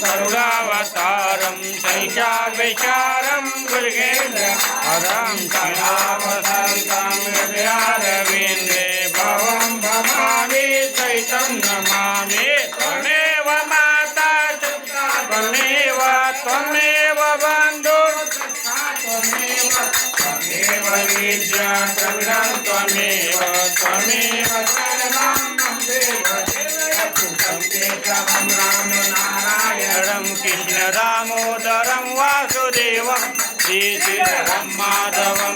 करुणावतारं शैशाविचारं मृगेन्द्रहरं कलावसन्तं हृदयारविन्दे भवं भवामि सहितं नमामि त्वमेव माता च त्वमेव त्वमेव बन्धु त्वमेव विद्या सर्वं त्वमेव त्वमेव सर्वं राम नारायणं कृष्ण दामोदरं वासुदेवं श्रीधरं माधवं